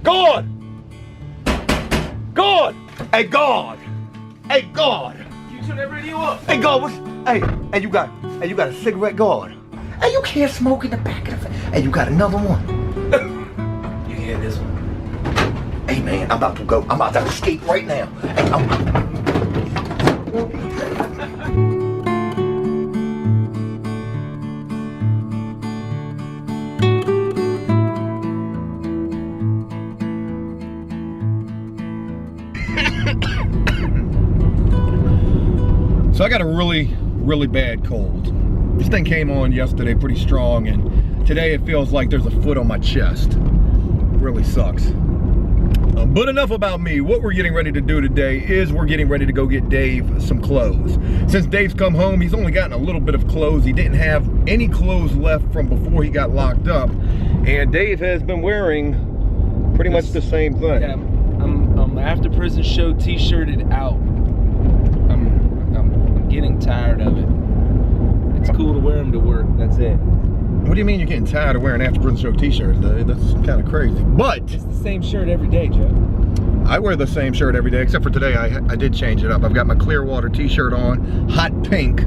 God! God! Hey, God! Hey, God! You turn that radio up. Hey, God, what's... Hey, you got a cigarette, God? Hey, you can't smoke in the back of the... Hey, you got another one? You hear this one? Hey, man, I'm about to escape right now. Hey, So I got a really bad cold. This thing came on yesterday pretty strong, and today it feels like there's a foot on my chest. Really sucks. But enough about me. What we're getting ready to do today is we're getting ready to go get Dave some clothes. Since Dave's come home, he's only gotten a little bit of clothes. He didn't have any clothes left from before he got locked up. And Dave has been wearing pretty much the same thing. Yeah, I'm after prison show t-shirted out. I'm getting tired of it. It's cool to wear them to work, that's it. What do you mean you're getting tired of wearing After Prison Show t-shirts? That's kind of crazy. But it's the same shirt every day, Joe. I wear the same shirt every day, except for today. I did change it up. I've got my Clearwater t-shirt on, hot pink.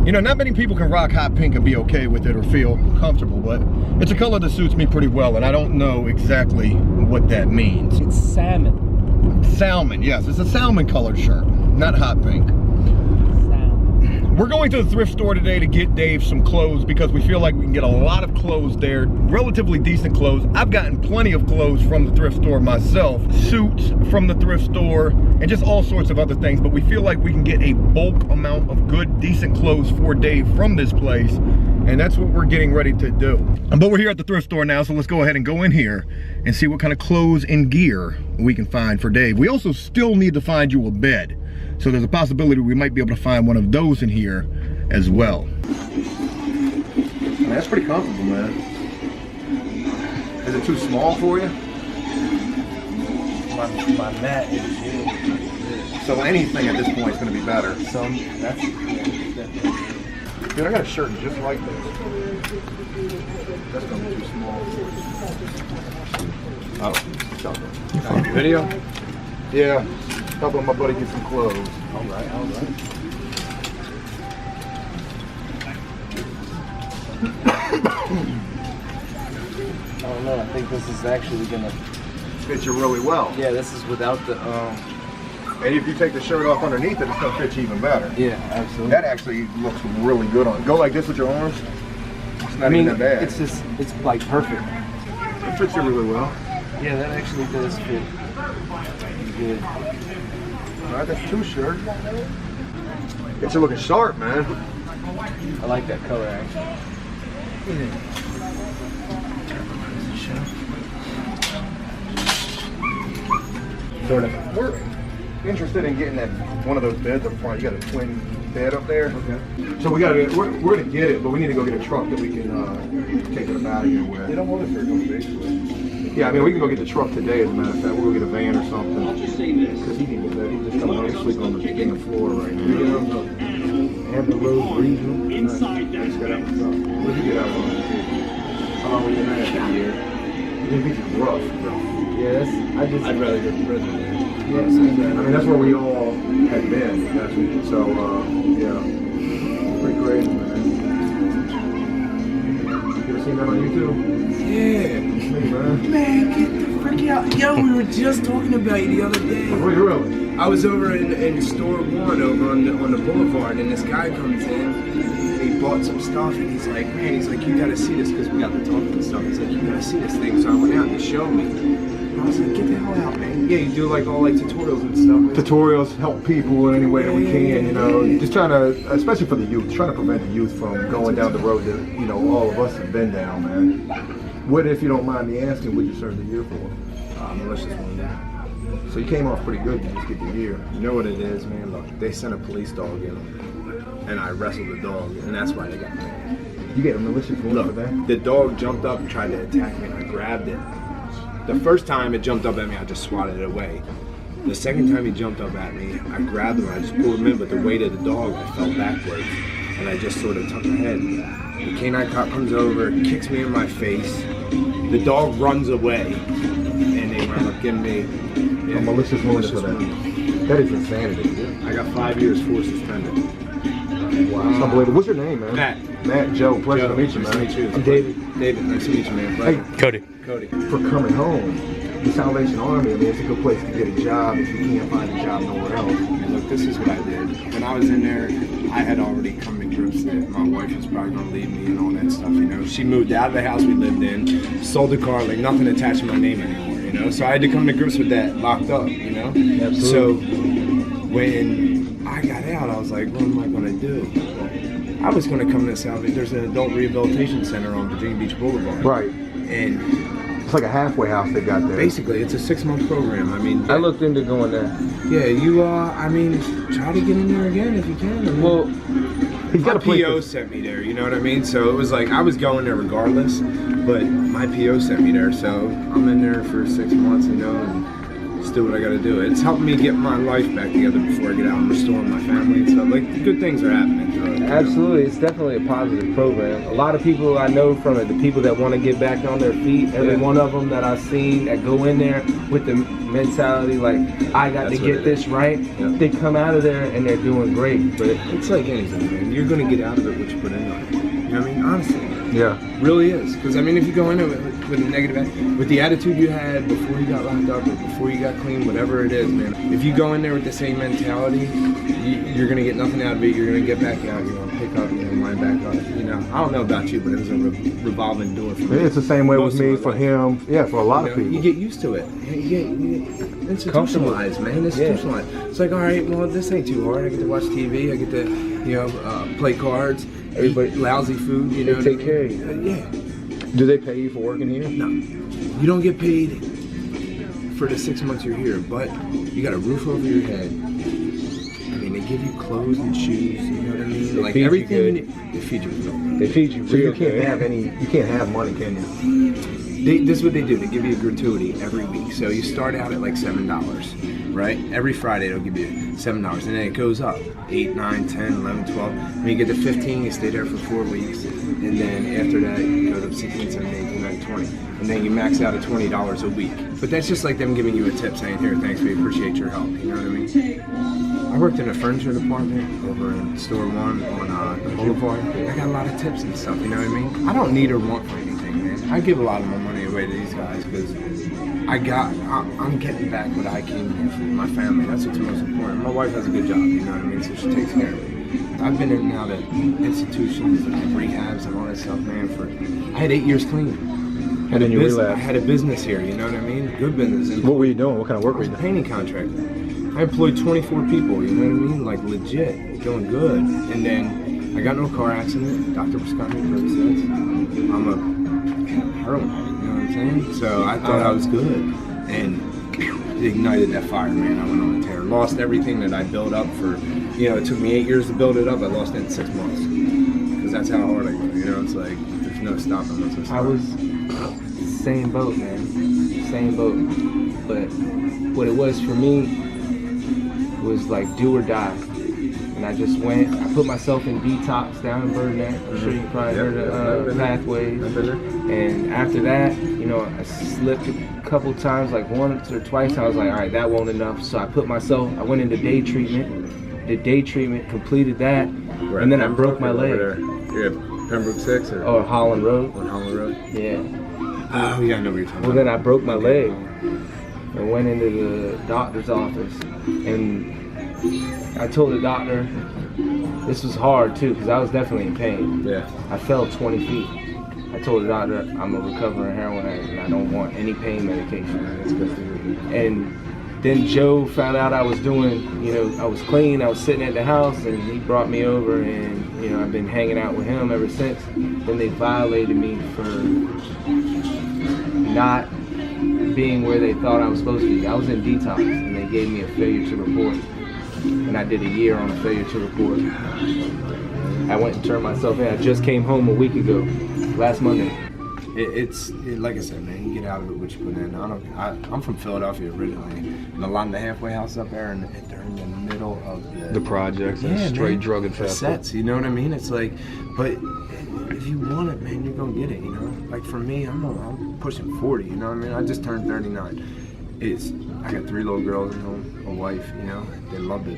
You know, not many people can rock hot pink and be okay with it or feel comfortable, but it's a color that suits me pretty well, and I don't know exactly what that means. It's salmon. Salmon, yes. It's a salmon colored shirt, not hot pink. We're going to the thrift store today to get Dave some clothes because we feel like we can get a lot of clothes there, relatively decent clothes. I've gotten plenty of clothes from the thrift store myself, suits from the thrift store, and just all sorts of other things, but we feel like we can get a bulk amount of good, decent clothes for Dave from this place, and that's what we're getting ready to do. But we're here at the thrift store now, so let's go ahead and go in here and see what kind of clothes and gear we can find for Dave. We also still need to find you a bed. So there's a possibility we might be able to find one of those in here as well. Man, that's pretty comfortable, man. Is it too small for you? My mat is good. So anything at this point is going to be better. So that's definitely. Dude, I got a shirt just like this. That's going to be too small. Oh, video? Yeah. Helping my buddy get some clothes. All right. I don't know. I think this is actually gonna Fit you really well. Yeah, this is without the. And if you take the shirt off underneath it, it's gonna fit you even better. Yeah, absolutely. That actually looks really good on. Go like this with your arms. It's not even that bad. It's like perfect. It fits you really well. Yeah, that actually does fit. Good. All right, that's two shirts. Get you looking sharp, man. I like that color actually. Sort of. We're interested in getting that one of those beds up front. You got a twin bed up there. Okay. So we're gonna get it, but we need to go get a truck that we can take it out of here with. They don't want us here, don't they? Yeah, I mean, we can go get the truck today, as a matter of fact. We'll go get a van or something. Because he needs that. He's just coming home and sleeping on the floor right now. And the road breathing. Inside that. What did you get out on? Oh, we're not at the year. It's rough, bro. Yeah, I'd rather go to prison there. Yeah, I mean, that's where we all had been. So, yeah. Pretty crazy, man. You ever seen that on YouTube? Yeah. Man, get the frick out. Yo, we were just talking about you the other day. Really? I was over in store one over on the boulevard, and this guy comes in, and he bought some stuff, and he's like, you gotta see this, because we got the talk and stuff. He's like, you gotta see this thing. So I went out and he showed me. And I was like, get the hell out, man. Yeah, you do like all like tutorials and stuff. Tutorials help people in any way that we can, you know, just trying to, especially for the youth, trying to prevent the youth from going down the road that, you know, all of us have been down, man. What, if you don't mind me asking, would you serve the year for? Malicious one, yeah. So you came off pretty good to just get the year. You know what it is, man? Look, they sent a police dog in, and I wrestled the dog, and that's why they got me. You get a malicious one for that? The dog jumped up and tried to attack me, and I grabbed it. The first time it jumped up at me, I just swatted it away. The second time he jumped up at me, I grabbed him, I just pulled him in, but the weight of the dog, I fell backwards, and I just sort of tucked my head. The canine cop comes over, kicks me in my face. The dog runs away, and wound up giving me malicious wounded for that. That is insanity. I got 5 years full suspended. Wow. It's unbelievable. What's your name, man? Matt, Joe. Pleasure to meet you, man. Nice to meet you. I'm David. David, nice to meet you, man. Hey, Cody. for coming home, the Salvation Army, I mean, it's a good place to get a job if you can't find a job nowhere else. And look, this is what I did. When I was in there, I had already come to grips that my wife was probably going to leave me and all that stuff, you know. She moved out of the house we lived in, sold the car, like nothing attached to my name anymore, you know. So I had to come to grips with that locked up, you know. Absolutely. So when I got out, I was like, what am I going to do? I was going to come to Salvation. There's an adult rehabilitation center on Virginia Beach Boulevard. Right. And it's like a halfway house they got there. basically, it's a 6-month program. I mean, I looked into going there. yeah, you, I mean, try to get in there again if you can. I mean, Well, he's got my a place. PO sent me there, you know what I mean? So it was like, I was going there regardless, but my PO sent me there, so I'm in there for 6 months, you know, and just do what I gotta do. It's helped me get my life back together before I get out and restore my family and stuff. Like, good things are happening through it. Absolutely, it's definitely a positive program. A lot of people I know from it, the people that want to get back on their feet, every one of them that I've seen that go in there with the mentality like, I got to get this right, they come out of there and they're doing great. But it's like anything, man. You're gonna get out of it what you put into it. You know what I mean? Honestly. Yeah. Really is. Because, I mean, if you go in there with a negative, with the attitude you had before you got locked up or before you got clean, whatever it is, man, if you go in there with the same mentality, you're going to get nothing out of it. You're going to get back out. You're going to pick up and wind back up. You know, I don't know about you, but it was a revolving door for me. It's the same way with me, Most of my for life. him, yeah, for a lot of You know, people. you get used to it. You get institutionalized, man. Institutionalized. It's like, all right, well, this ain't too hard. I get to watch TV. I get to, you know, play cards. Everybody- Eat lousy food. You know, They take what I care mean? of you. Yeah. Do they pay you for working here? No, you don't get paid for the 6 months you're here, but you got a roof over your head. I mean, they give you clothes and shoes. You know what I mean? They Like feed you everything. good. They feed you good. They feed you So you real can't good. have you can't have money, can you? This is what they do. They give you a gratuity every week. So you start out at like $7, right? Every Friday they'll give you $7, and then it goes up 8, 9, 10, 11, 12. When you get to 15, you stay there for 4 weeks, and then after that it goes up 16, 17, 18, 19, 20, and then you max out at $20 a week. But that's just like them giving you a tip, saying, "Here, thanks, we appreciate your help." You know what I mean? I worked in a furniture department over in Store 1 on the Boulevard. I got a lot of tips and stuff, you know what I mean? I don't need or want for anything, man. I give a lot of my money away to these guys because I'm getting back what I came here for, my family. That's what's most important. My wife has a good job, you know what I mean? So she takes care of me. I've been in and out of institutions and rehabs and all that stuff, man, I had 8 years clean. And then you I relapsed. had a business here, you know what I mean? Good business. And What were you doing? What kind of work I were was you a doing? painting contractor. I employed 24 people, you know what I mean? Like legit, doing good. And then I got in a car accident. Doctor prescribed me Percocets. I'm a heroin addict, you know what I'm saying? So I thought I was good. And it ignited that fire, man. I went on a tear. Lost everything that I built up for, you know, it took me 8 years to build it up. I lost it in 6 months. Because that's how hard I go, you know? It's like, there's no stopping once I I start. was same boat, man. Same boat. But what it was for me was like do or die. And I just went, I put myself in detox down in Birdneck. I'm sure you probably heard of Pathways. And after that, you know, I slipped a couple times, like once or twice. I was like, all right, that won't enough. So I went into day treatment, did day treatment, completed that, and then I broke my leg. You're at Pembroke 6 or Or Holland Road. on Holland Road? Yeah. Oh, yeah, I know what you're talking Well, about. then I broke my leg and went into the doctor's office, and I told the doctor, this was hard too, because I was definitely in pain. Yeah. I fell 20 feet. I told the doctor, I'm a recovering heroin addict and I don't want any pain medication. That's good for you. And then Joe found out I was doing, you know, I was clean, I was sitting at the house, and he brought me over, and, you know, I've been hanging out with him ever since. Then they violated me for not being where they thought I was supposed to be. I was in detox, and they gave me a failure to report. And I did a year on a failure to report. I went and turned myself in. I just came home a week ago, last Monday. It's like I said, man. You get out of it what you put in. I'm from Philadelphia originally, and a lot of the halfway house up there, and they're in the middle of The projects and Yeah, straight man. drug infested. Sets, you know what I mean? It's like, but if you want it, man, you're gonna get it. You know, like for me, I'm pushing 40. You know what I mean? I just turned 39. I got 3 little girls at home, a wife, you know. They love the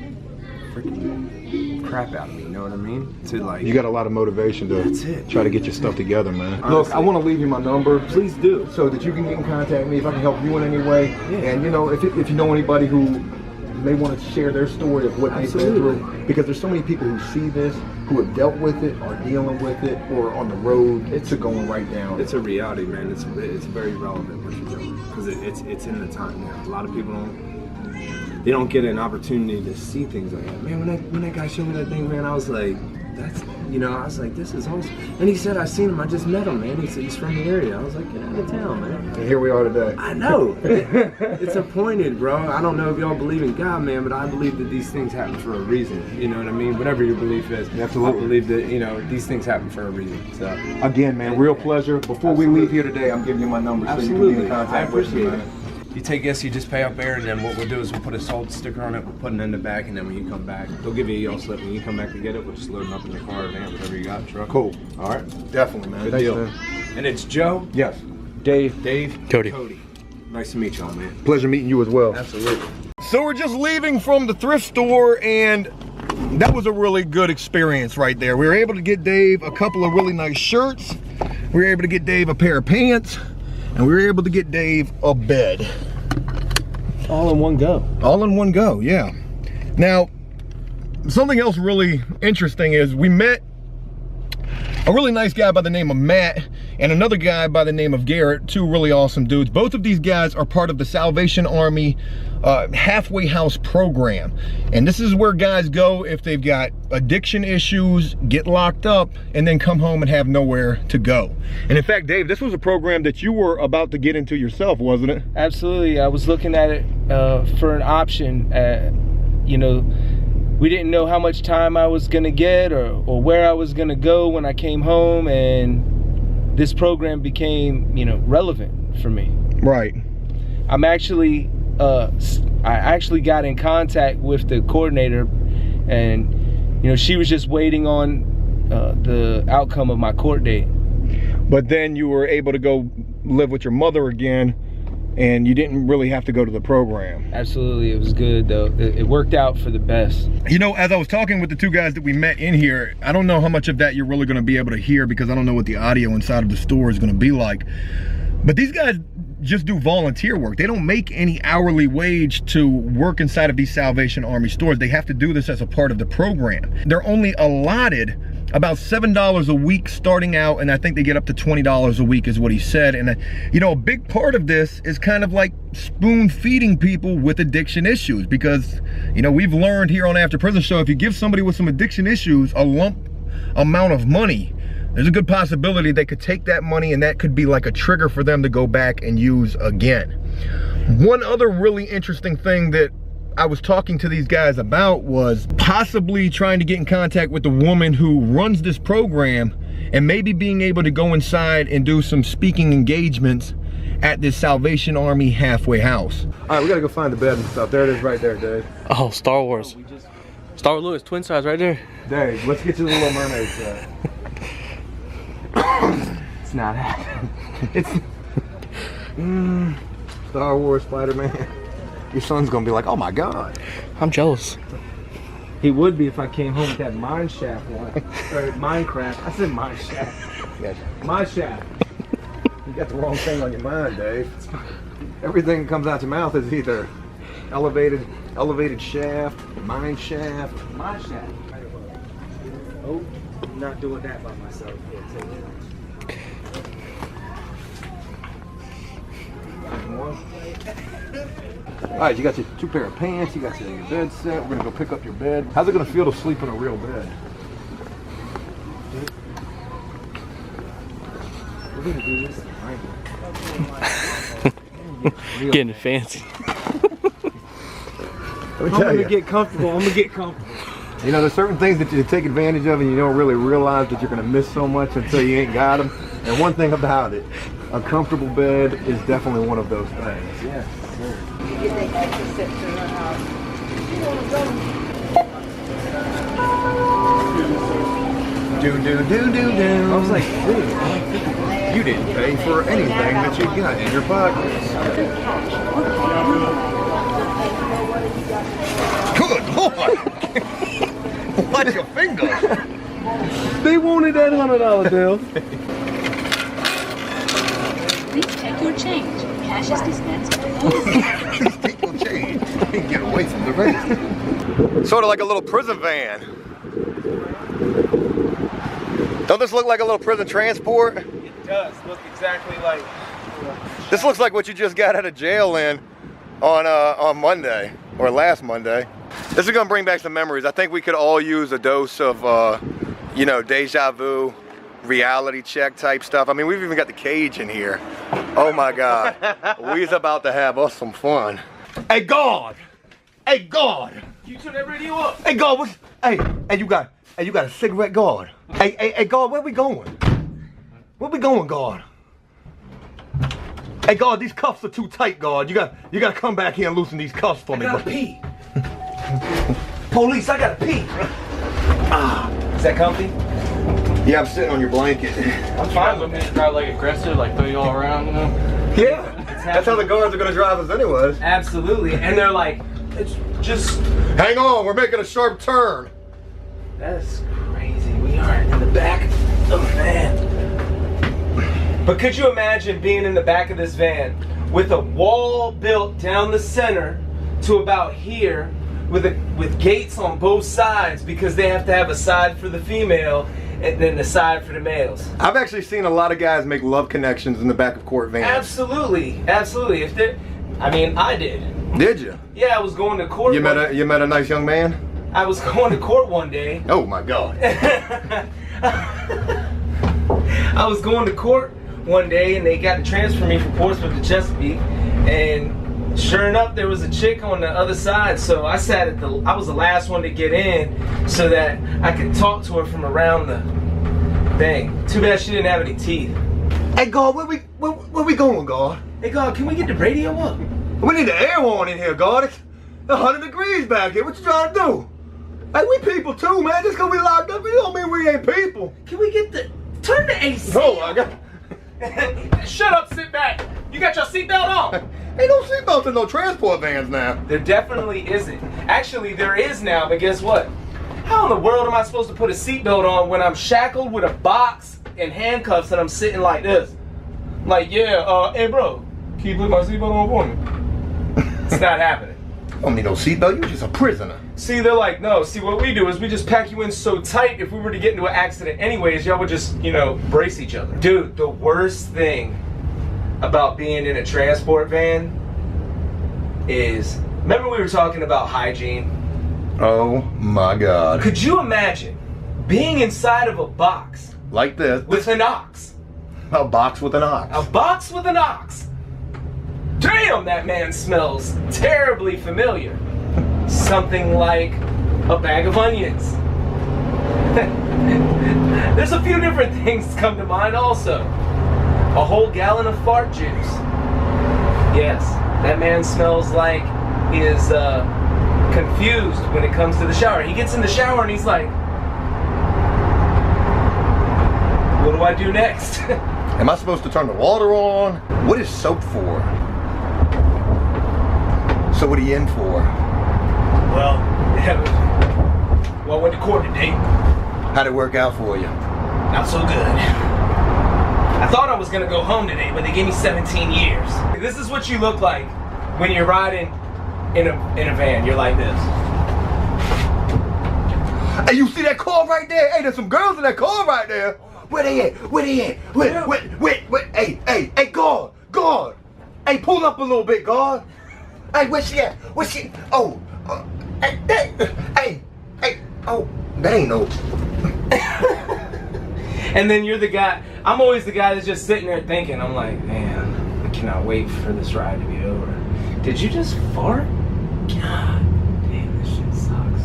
freaking crap out of me, you know what I mean? To like, You got a lot of motivation to try to get your stuff together, man. Honestly. Look, I want to leave you my number. Please do. So that you can get in contact with me if I can help you in any way. Yeah. And you know, if you know anybody who may want to share their story of what they've been through, because there's so many people who see this, who have dealt with it, are dealing with it, or on the road to going right down. It's a reality, man. It's very relevant what you're doing because it's in the time now. A lot of people don't get an opportunity to see things like that. Man, when that guy showed me that thing, man, I was like, I was like, this is awesome. And he said, I seen him, I just met him, man. He said he's from the area. I was like, get out of town, man. And here we are today. I know. It's appointed, bro. I don't know if y'all believe in God, man, but I believe that these things happen for a reason. You know what I mean? Whatever your belief is. Absolutely. I believe that, you know, these things happen for a reason. So Again, man, real pleasure. Before we leave here today, I'm giving you my number so you can get in contact with me, man. You take this, you just pay up there, and then what we'll do is we'll put a salt sticker on it, we'll put it in the back, and then when you come back, they'll give you a yellow slip. When you come back to get it, we'll just load them up in the car or van, whatever you got, truck. Cool. All right. Definitely, man. Good deal. And it's Joe. Yes. Dave. Cody. Nice to meet y'all, man. Pleasure meeting you as well. Absolutely. So we're just leaving from the thrift store, and that was a really good experience right there. We were able to get Dave a couple of really nice shirts. We were able to get Dave a pair of pants, and we were able to get Dave a bed. All in one go. All in one go, yeah. Now, something else really interesting is we met a really nice guy by the name of Matt and another guy by the name of Garrett, 2 really awesome dudes. Both of these guys are part of the Salvation Army halfway house program. And this is where guys go if they've got addiction issues, get locked up, and then come home and have nowhere to go. And in fact, Dave, this was a program that you were about to get into yourself, wasn't it? Absolutely. I was looking at it for an option. You know, we didn't know how much time I was gonna get or where I was gonna go when I came home, and this program became, you know, relevant for me. Right. I'm actually I actually got in contact with the coordinator, and you know, she was just waiting on the outcome of my court date. But then you were able to go live with your mother again, and you didn't really have to go to the program. Absolutely, it was good though. It worked out for the best. You know, as I was talking with the 2 guys that we met in here, I don't know how much of that you're really gonna be able to hear because I don't know what the audio inside of the store is gonna be like. But these guys just do volunteer work. They don't make any hourly wage to work inside of these Salvation Army stores. They have to do this as a part of the program. They're only allotted about $7 a week starting out, and I think they get up to $20 a week is what he said. And you know, a big part of this is kind of like spoon feeding people with addiction issues, because you know, we've learned here on After Prison Show, if you give somebody with some addiction issues a lump amount of money, there's a good possibility they could take that money and that could be like a trigger for them to go back and use again. One other really interesting thing that I was talking to these guys about was possibly trying to get in contact with the woman who runs this program and maybe being able to go inside and do some speaking engagements at this Salvation Army halfway house. All right, we gotta go find the bed and stuff. There it is right there, Dave. Oh, Star Wars. Star Wars, look, it's twin size right there. Dave, let's get you the Little Mermaid set. It's not happening. It's Star Wars, Spider-Man. Your son's gonna be like, oh my God. I'm jealous. He would be if I came home with that mine shaft one. Or Minecraft. I said mine shaft. Yes. Mine shaft. You got the wrong thing on your mind, Dave. Everything that comes out your mouth is either elevated shaft, mine shaft. Mine shaft. Oh, I'm not doing that by myself. All right, you got your 2 pair of pants, you got your bed set. We're gonna go pick up your bed. How's it gonna feel to sleep in a real bed? We're gonna do this right. Getting fancy. I'm gonna get comfortable. You know, there's certain things that you take advantage of and you don't really realize that you're gonna miss so much until you ain't got them. And one thing about it, a comfortable bed is definitely one of those things. Yeah, sure. You get that extra set to her house. You want to go? Do. I was like, dude, You didn't pay for anything that you got in your pockets. need that $100 bill. Please check your change. Cash is dispensed. Please take your change. Get away from the race. Sort of like a little prison van. Don't this look like a little prison transport? It does look exactly like. This looks like what you just got out of jail in on Monday or last Monday. This is gonna bring back some memories. I think we could all use a dose of, you know, deja vu, reality check type stuff. I mean, we've even got the cage in here. Oh my God, we's about to have us some fun. Hey God, hey God. You turn that radio up. Hey God, what's, hey, you got a cigarette, God? Hey God, where we going? Where we going, God? Hey God, these cuffs are too tight, God. You gotta come back here and loosen these cuffs for me. I gotta pee. Police, I gotta pee. Is that comfy? Yeah, I'm sitting on your blanket. I'm fine with it. Drive like aggressive, like throw you all around, you know? Yeah, that's how the guards are gonna drive us anyways. Absolutely, and they're like, it's just. Hang on, we're making a sharp turn. That's crazy. We are in the back of a van. But could you imagine being in the back of this van with a wall built down the center to about here, with gates on both sides because they have to have a side for the female and then the side for the males? I've actually seen a lot of guys make love connections in the back of court vans. Absolutely, absolutely. If they, I mean, I did. Did you? Yeah, I was going to court. You met a nice young man? I was going to court one day. Oh my God. I was going to court one day and they got to transfer me from Portsmouth to Chesapeake, and sure enough there was a chick on the other side, so I sat at I was the last one to get in so that I could talk to her from around the thing. Too bad she didn't have any teeth. Hey God, where we going, God? Hey God, can we get the radio up? We need the air horn in here, God. It's 100 degrees back here. What you trying to do? Hey, we people too, man. Just because we locked up, it don't mean we ain't people. Can we get turn the AC? No, I got. Shut up, sit back. You got your seatbelt on. Ain't no seatbelts in no transport vans now. There definitely isn't. Actually, there is now, but guess what? How in the world am I supposed to put a seatbelt on when I'm shackled with a box and handcuffs and I'm sitting like this? Like, yeah, hey bro, can you put my seatbelt on for me? It's not happening. I don't need no seatbelt, you're just a prisoner. See, they're like, no, see what we do is we just pack you in so tight if we were to get into an accident anyways, y'all would just, you know, brace each other. Dude, the worst thing about being in a transport van is, remember we were talking about hygiene? Oh my God. Could you imagine being inside of a box Like this. with an ox? A box with an ox. A box with an ox. Damn, that man smells terribly familiar. Something like a bag of onions. There's a few different things that come to mind also. A whole gallon of fart juice. Yes, that man smells like he is confused when it comes to the shower. He gets in the shower and he's like, what do I do next? Am I supposed to turn the water on? What is soap for? So what are you in for? Well, I went to court today. How'd it work out for you? Not so good. I thought I was gonna go home today, but they gave me 17 years. This is what you look like when you're riding in a van. You're like this. Hey, you see that car right there? Hey, there's some girls in that car right there. Where they at? Where they at? Where? Hey, guard. Hey, pull up a little bit, guard. Hey, where's she at? Where's she? Oh, hey, oh, that ain't no. And then you're the guy, I'm always the guy that's just sitting there thinking, I'm like, man, I cannot wait for this ride to be over. Did you just fart? God damn, this shit sucks.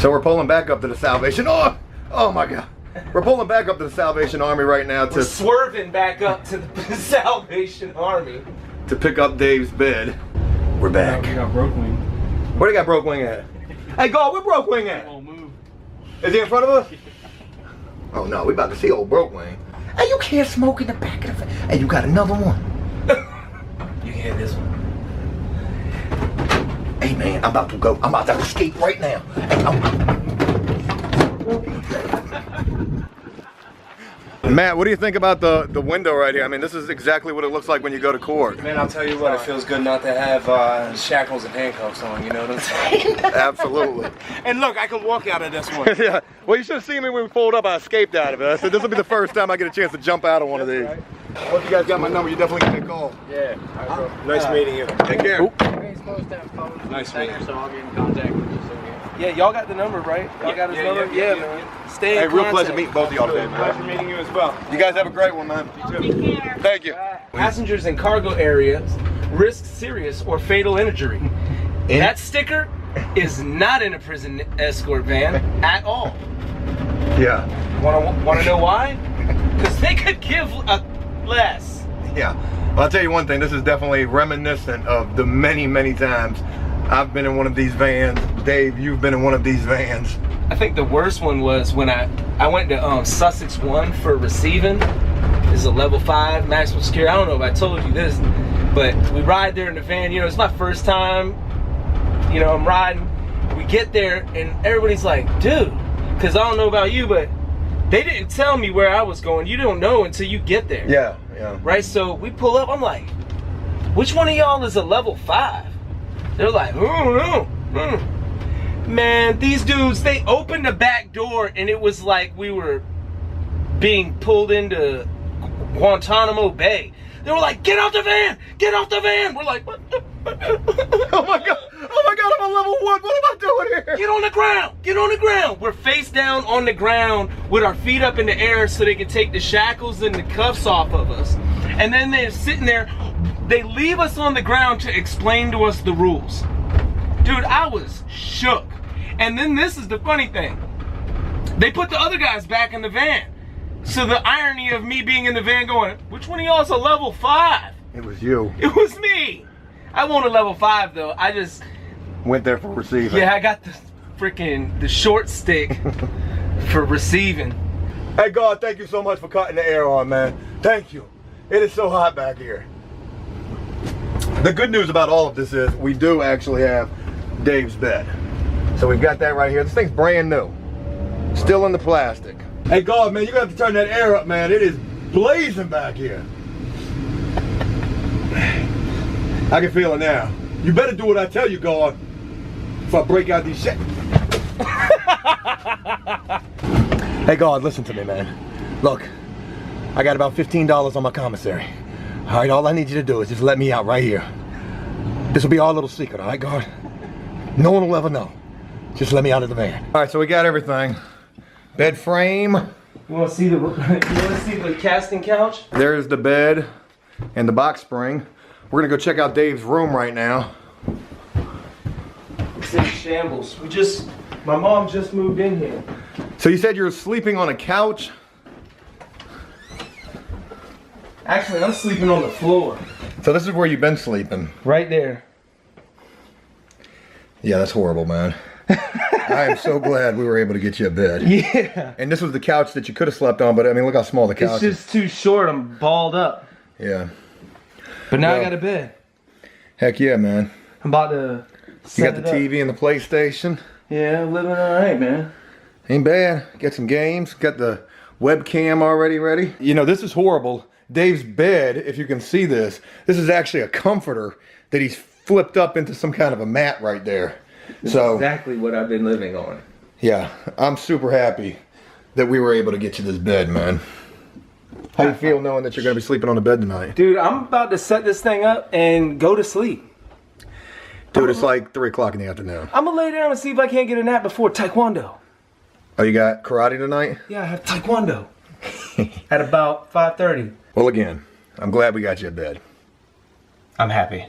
So we're pulling back up to the Salvation. Oh my God. We're pulling back up to the Salvation Army right now We're swerving back up to the Salvation Army to pick up Dave's bed. We're back. We got broke wing. Where they got Broke Wing at? Hey, God, where Broke Wing at? Won't move. Is he in front of us? Oh no, we about to see old Broke Wing. Hey, you can't smoke in the back of the van. Hey, you got another one. You can hit this one. Hey man, I'm about to escape right now. Hey, Matt, what do you think about the window right here? I mean, this is exactly what it looks like when you go to court. Man, I'll tell you what, it feels good not to have shackles and handcuffs on, you know what I'm saying? Absolutely. And look, I can walk out of this one. Yeah. Well, you should have seen me when we pulled up. I escaped out of it. I said this will be the first time I get a chance to jump out of one of these. Right. Well, if you guys got my number, you definitely give me a call. Yeah. Nice meeting you. Take care. Nice meeting you. So I'll get in contact with you. Yeah, y'all got the number, right? Y'all got his number? Yeah, man. Stay in Hey, real contact. pleasure meeting both of y'all today, Pleasure man. meeting you as well. You guys have a great one, man. Take care. Thank you. Passengers in cargo areas risk serious or fatal injury. That sticker is not in a prison escort van at all. Yeah. Want to know why? Because they could give a less. Yeah. Well, I'll tell you one thing. This is definitely reminiscent of the many, many times I've been in one of these vans. Dave, you've been in one of these vans. I think the worst one was when I went to Sussex 1 for receiving. This is a level 5 maximum security. I don't know if I told you this, but we ride there in the van. You know, it's my first time. You know, I'm riding. We get there and everybody's like, dude, because I don't know about you, but they didn't tell me where I was going. You don't know until you get there. Yeah, yeah. Right? So we pull up. I'm like, which one of y'all is a level 5? They're like, oh, no. Man, these dudes, they opened the back door and it was like we were being pulled into Guantanamo Bay. They were like, get out the van! Get out the van! We're like, what the? Oh my God, I'm a level 1. What am I doing here? Get on the ground! Get on the ground! We're face down on the ground with our feet up in the air so they can take the shackles and the cuffs off of us. And then they're sitting there, they leave us on the ground to explain to us the rules. Dude, I was shook. And then this is the funny thing. They put the other guys back in the van. So the irony of me being in the van going, which one of y'all is a level 5? It was you. It was me. I won a level 5 though. I just Went there for receiving. yeah, I got the short stick for receiving. Hey God, thank you so much for cutting the air on, man. Thank you. It is so hot back here. The good news about all of this is we do actually have Dave's bed. So we've got that right here. This thing's brand new. Still in the plastic. Hey God, man, you're gonna have to turn that air up, man. It is blazing back here. I can feel it now. You better do what I tell you, God, if I break out these shit. Hey God, listen to me, man. Look, I got about $15 on my commissary. All right, all I need you to do is just let me out right here. This will be our little secret, all right, God? No one will ever know. Just let me out of the van. All right, so we got everything. Bed frame. You want to see the casting couch? There's the bed and the box spring. We're gonna go check out Dave's room right now. It's in shambles. My mom just moved in here. So you said you were sleeping on a couch? Actually, I'm sleeping on the floor. So this is where you've been sleeping. Right there. Yeah, that's horrible, man. I am so glad we were able to get you a bed. Yeah. And this was the couch that you could have slept on, but I mean, look how small the couch It's just too short. I'm balled up. is. Yeah. But now Well, I got a bed. Heck yeah, man. I'm about to You got set the it up. TV and the PlayStation. Yeah, living all right, man. Ain't bad. Got some games. Got the webcam already ready. You know, this is horrible. Dave's bed, if you can see this is actually a comforter that he's flipped up into some kind of a mat right there. So Exactly what I've been living on. yeah, I'm super happy that we were able to get you this bed, man. How you feel knowing that you're gonna be sleeping on the bed tonight? Dude, I'm about to set this thing up and go to sleep. Dude, it's like 3 o'clock in the afternoon. I'm gonna lay down and see if I can't get a nap before taekwondo. Oh, you got karate tonight? Yeah, I have taekwondo at about 5:30. Well, again, I'm glad we got you a bed. I'm happy.